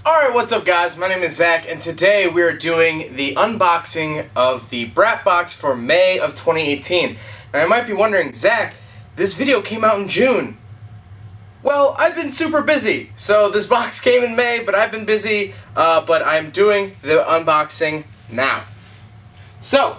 Alright, what's up guys? My name is Zach and today we are doing the unboxing of the Brap Box for May of 2018. Now you might be wondering, Zach, this video came out in June. Well, I've been super busy. So this box came in May, but I've been busy, but I'm doing the unboxing now. So,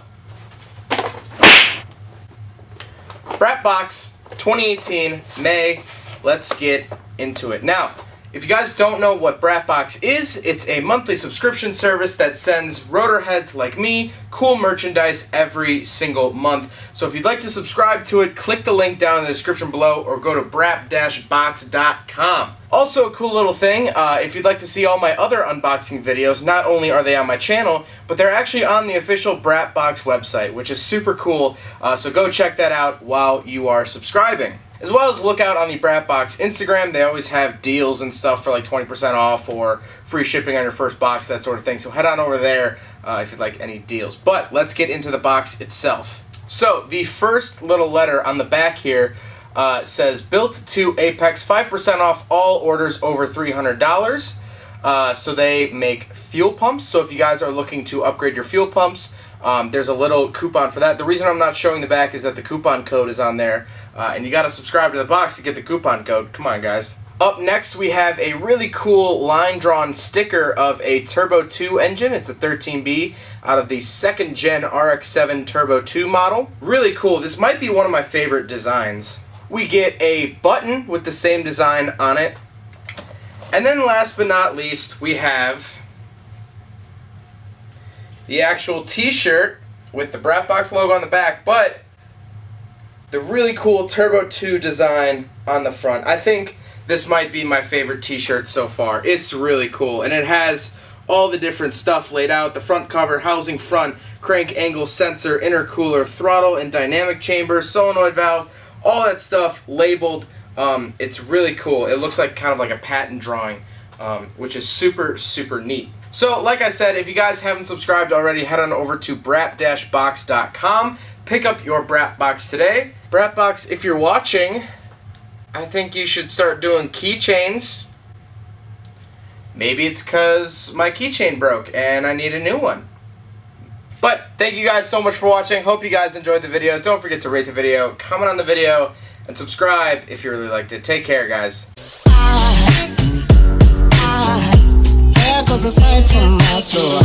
Brap Box 2018, May, let's get into it. Now, if you guys don't know what Brap Box is, it's a monthly subscription service that sends rotorheads like me cool merchandise every single month. So if you'd like to subscribe to it, click the link down in the description below or go to brap-box.com. Also a cool little thing, if you'd like to see all my other unboxing videos, not only are they on my channel, but they're actually on the official Brap Box website, which is super cool, so go check that out while you are subscribing. As well as look out on the Brap Box Instagram. They always have deals and stuff for like 20% off or free shipping on your first box, that sort of thing. So head on over there if you'd like any deals. But let's get into the box itself. So the first little letter on the back here says, built to Apex, 5% off all orders over $300. So they make fuel pumps. So if you guys are looking to upgrade your fuel pumps, there's a little coupon for that. The reason I'm not showing the back is that the coupon code is on there, and you gotta subscribe to the box to get the coupon code. Come on, guys. Up next, we have a really cool line-drawn sticker of a Turbo 2 engine. It's a 13B out of the 2nd Gen RX-7 Turbo 2 model. Really cool. This might be one of my favorite designs. We get a button with the same design on it. And then last but not least, we have the actual t-shirt with the Brap Box logo on the back, but the really cool Turbo 2 design on the front. I think this might be my favorite t-shirt so far. It's really cool, and it has all the different stuff laid out. The front cover, housing front, crank angle sensor, intercooler, throttle and dynamic chamber, solenoid valve, all that stuff labeled. It's really cool. It looks like kind of like a patent drawing, which is super, super neat. So, like I said, if you guys haven't subscribed already, head on over to brap-box.com. Pick up your Brap Box today. Brap Box, if you're watching, I think you should start doing keychains. Maybe it's because my keychain broke and I need a new one. But, thank you guys so much for watching. Hope you guys enjoyed the video. Don't forget to rate the video, comment on the video, and subscribe if you really liked it. Take care, guys. Cause aside from my soul,